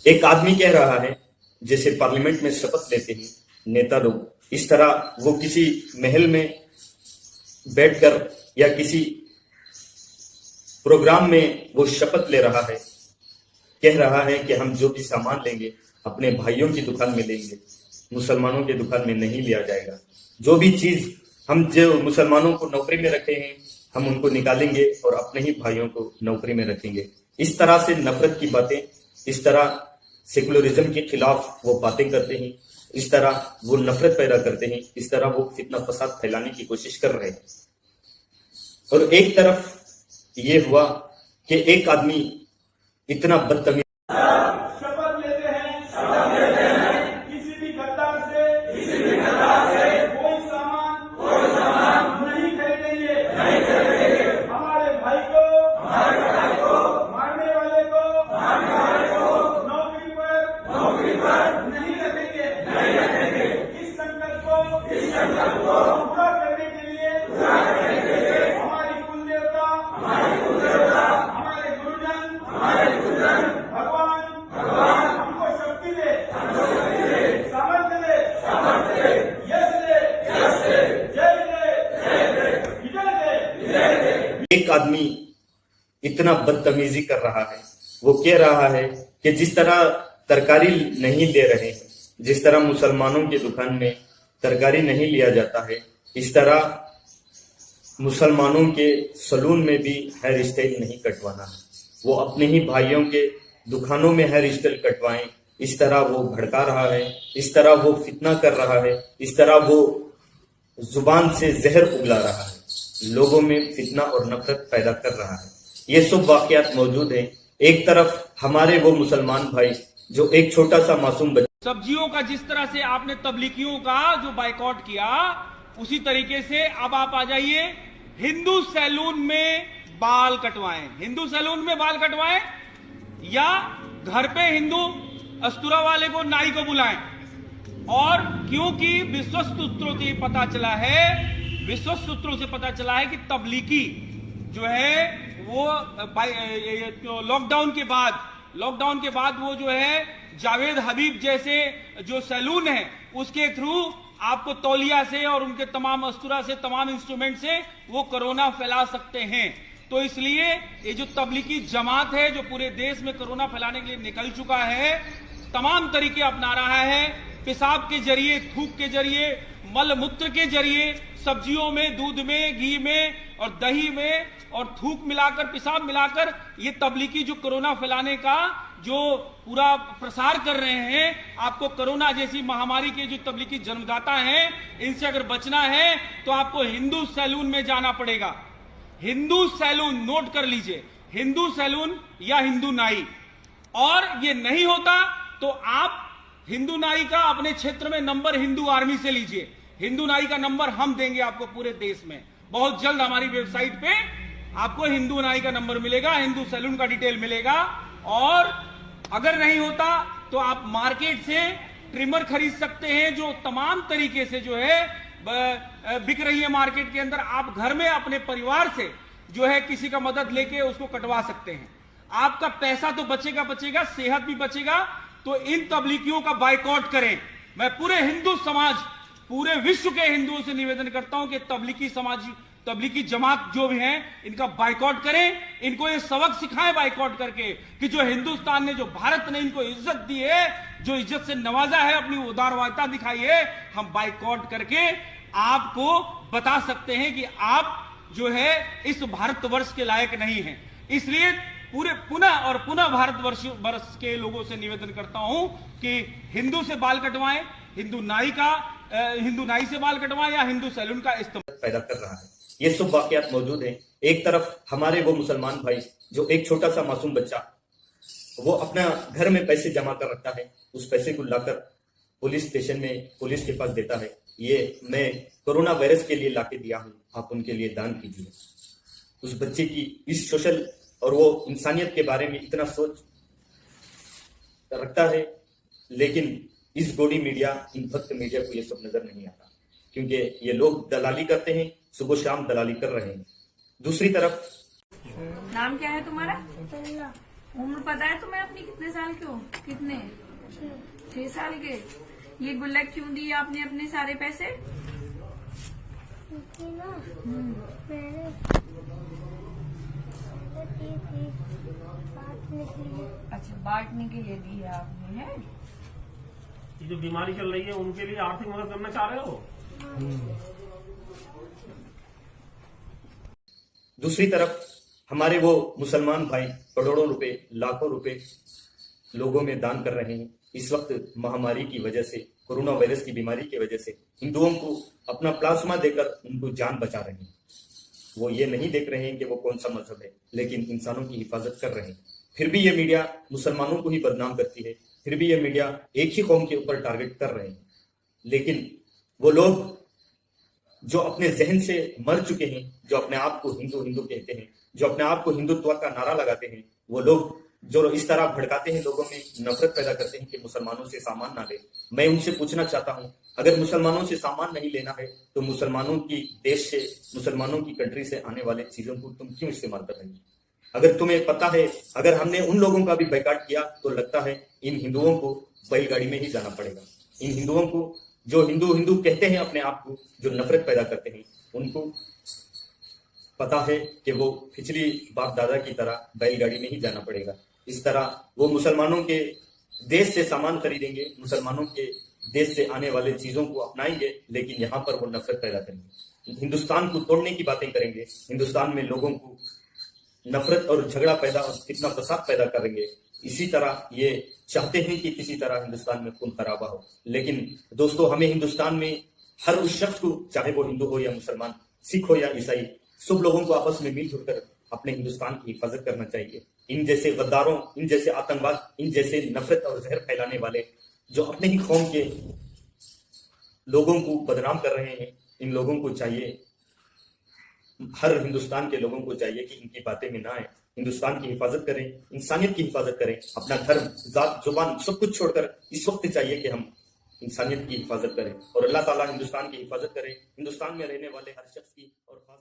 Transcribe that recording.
एक आदमी कह रहा है, जैसे पार्लियामेंट में शपथ लेते हैं नेता लोग, इस तरह वो किसी महल में बैठकर या किसी प्रोग्राम में वो शपथ ले रहा है, कह रहा है कि हम जो भी सामान लेंगे अपने भाइयों की दुकान में लेंगे, मुसलमानों की दुकान में नहीं लिया जाएगा। जो भी चीज हम जो मुसलमानों को नौकरी में रखे हैं हम उनको निकालेंगे और अपने ही भाइयों को नौकरी में रखेंगे। इस तरह से नफरत की बातें, इस तरह सेकुलरिज्म के खिलाफ वो बातें करते हैं, इस तरह वो नफरत पैदा करते हैं, इस तरह वो फितना फसाद फैलाने की कोशिश कर रहे हैं। और एक तरफ ये हुआ कि एक आदमी इतना बदतमीज शपथ लेते हैं किसी भी गद्दार से कोई सामान नहीं खरीदेंगे। हमारे भाई को मारने वाले को नौकरी पर नहीं रखेंगे। इस संकल्प को पूरा करने के लिए हमारी कुलदेवता, हमारे गुरुजन, भगवान हमको शक्ति दे, सामर्थ्य दे, यश दे, जय दे, विजय दे। एक आदमी इतना बदतमीजी कर रहा है, वो कह रहा है कि जिस तरह तरकारी नहीं ले रहे हैं, जिस तरह मुसलमानों की दुकान में तरकारी नहीं लिया जाता है, इस तरह मुसलमानों के सलून में भी हेयर स्टाइल नहीं कटवाना है। वो अपने ही भाइयों के दुकानों में हेयर स्टाइल कटवाएं, इस तरह वो भड़का रहा है, इस तरह वो फितना कर रहा है, इस तरह वो जुबान से जहर उगला रहा है, लोगों में फितना और नफरत पैदा कर रहा है। ये सब वाकयात मौजूद हैं। एक तरफ हमारे वो मुसलमान भाई जो एक छोटा सा मासूम बच्चा, सब्जियों का जिस तरह से आपने तबलीगियों का जो बाइकआउट किया, उसी तरीके से अब आप आ जाइए हिंदू सैलून में बाल कटवाएं। हिंदू सैलून में बाल कटवाएं या घर पे हिंदू अस्तुरा वाले को, नाई को बुलाएं। और क्योंकि विश्वस्त सूत्रों से पता चला है कि तबलीगी जो है वो लॉकडाउन के बाद वो जो है जावेद हबीब जैसे जो सैलून है उसके थ्रू आपको तौलिया से और उनके तमाम अस्तुरा से, तमाम इंस्ट्रूमेंट से वो कोरोना फैला सकते हैं। तो इसलिए ये जो तबलीगी जमात है जो पूरे देश में कोरोना फैलाने के लिए निकल चुका है, तमाम तरीके अपना रहा है, पेशाब के जरिए, थूक के जरिए, मल मूत्र के जरिए, सब्जियों में, दूध में, घी में और दही में और थूक मिलाकर, पेशाब मिलाकर ये तबलीगी जो कोरोना फैलाने का जो पूरा प्रसार कर रहे हैं। आपको कोरोना जैसी महामारी के जो तबलीगी जन्मदाता हैं, इनसे अगर बचना है तो आपको हिंदू सैलून में जाना पड़ेगा। हिंदू सैलून, नोट कर लीजिए, हिंदू सैलून या हिंदू नाई। और ये नहीं होता तो आप हिंदू नाई का अपने क्षेत्र में नंबर हिंदू आर्मी से लीजिए। हिंदू नाई का नंबर हम देंगे आपको पूरे देश में। बहुत जल्द हमारी वेबसाइट पे आपको हिंदू नाई का नंबर मिलेगा, हिंदू सैलून का डिटेल मिलेगा। और अगर नहीं होता तो आप मार्केट से ट्रिमर खरीद सकते हैं, जो तमाम तरीके से जो है बिक रही है मार्केट के अंदर। आप घर में अपने परिवार से जो है किसी का मदद लेके उसको कटवा सकते हैं। आपका पैसा तो बचेगा, सेहत भी बचेगा। तो इन तबलीगियों का बाइकआउट करें। मैं पूरे हिंदू समाज, पूरे विश्व के हिंदुओं से निवेदन करता हूं कि तबलीगी जमात जो भी हैं इनका बाइकआउट करें। इनको ये सबक सिखाएं बाइकआउट करके कि जो हिंदुस्तान ने, जो भारत ने इनको इज्जत दी है, जो इज्जत से नवाजा है, अपनी उदारवादिता दिखाई है, हम बाइकआउट करके आपको बता सकते हैं कि आप जो है इस भारतवर्ष के लायक नहीं हैं। इसलिए पुनः भारतवर्ष के लोगों से निवेदन करता हूं कि हिंदू से बाल कटवाएं, हिंदू नाई से बाल कटवाएं या हिंदू सैलून का इस्तेमाल पैदा कर रहा है। ये सब वाकयात मौजूद हैं। एक तरफ हमारे वो मुसलमान भाई जो एक छोटा सा मासूम बच्चा, वो अपना घर में पैसे जमा कर रखता है, उस पैसे को लाकर पुलिस स्टेशन में पुलिस के पास देता है, ये मैं कोरोना वायरस के लिए लाके दिया हूं, आप उनके लिए दान कीजिए। उस बच्चे की इस सोशल और वो इंसानियत के बारे में इतना सोच रखता है, लेकिन इस गोडी मीडिया, इन भक्त मीडिया को ये सब नजर नहीं आता, क्योंकि ये लोग दलाली करते हैं, सुबह शाम दलाली कर रहे हैं। दूसरी तरफ, नाम क्या है तुम्हारा? उम्र पता है तुम्हें अपनी? कितने साल के हो? कितने? 6 साल के। ये गुल्लक क्यों दिए आपने अपने सारे पैसे? क्योंकि ना मैंने बांटने के लिए। अच्छा, बांटने के लिए दी है आपने, है? ये जो बीमारी चल रही है उनके लिए आर्थिक मदद करना चाह रहे हो? दूसरी तरफ हमारे वो मुसलमान भाई करोड़ों रुपए, लाखों रुपए लोगों में दान कर रहे हैं। इस वक्त महामारी की वजह से, कोरोना वायरस की बीमारी की वजह से हिंदुओं को अपना प्लाज्मा देकर उनको जान बचा रहे हैं। वो ये नहीं देख रहे हैं कि वो कौन सा मजहब है, लेकिन इंसानों की हिफाजत कर रहे हैं। फिर भी ये मीडिया मुसलमानों को ही बदनाम करती है, फिर भी ये मीडिया एक ही कौम के ऊपर टारगेट कर रहे हैं। लेकिन वो लोग जो अपने जहन से मर चुके हैं, जो अपने आप को हिंदू हिंदू कहते हैं, जो अपने आप को हिंदुत्व का नारा लगाते हैं, वो लोग जो इस तरह भड़काते हैं, लोगों में नफरत पैदा करते हैं कि मुसलमानों से सामान ना ले। मैं उनसे पूछना चाहता हूं, अगर मुसलमानों से सामान नहीं लेना है तो मुसलमानों की देश से, मुसलमानों की कंट्री से आने वाले चीजों को तुम क्यों इस्तेमाल कर रही हो? अगर तुम्हें पता है, अगर हमने उन लोगों का भी बाइकाट किया तो लगता है इन हिंदुओं को बैलगाड़ी में ही जाना पड़ेगा। इन हिंदुओं को, जो हिंदू हिंदू कहते हैं अपने आप को, जो नफरत पैदा करते हैं, उनको पता है कि वो पिछली बाप दादा की तरह बैलगाड़ी में ही जाना पड़ेगा। इस तरह वो मुसलमानों के देश से सामान खरीदेंगे, मुसलमानों के देश से आने वाले चीजों को अपनाएंगे, लेकिन यहाँ पर वो नफरत पैदा करेंगे, हिंदुस्तान को तोड़ने की बातें करेंगे, हिंदुस्तान में लोगों को नफरत और झगड़ा पैदा और कितना फसाद पैदा करेंगे। इसी तरह ये चाहते हैं कि किसी तरह हिंदुस्तान में खून खराबा हो। लेकिन दोस्तों, हमें हिंदुस्तान में हर उस शख्स को, चाहे वो हिंदू हो या मुसलमान, सिख हो या ईसाई, सब लोगों को आपस में मिलजुल कर अपने हिंदुस्तान की हिफाजत करना चाहिए। इन जैसे गद्दारों, इन जैसे आतंकवाद, इन जैसे नफरत और जहर फैलाने वाले जो अपने ही कौम के लोगों को बदनाम कर रहे हैं, इन लोगों को चाहिए, हर हिंदुस्तान के लोगों को चाहिए कि इनकी बातें में ना आए, हिंदुस्तान की हिफाजत करें, इंसानियत की हिफाजत करें। अपना धर्म, जात, जुबान सब कुछ छोड़कर इस वक्त चाहिए कि हम इंसानियत की हिफाजत करें और अल्लाह ताला हिंदुस्तान की हिफाजत करें, हिंदुस्तान में रहने वाले हर शख्स की और खास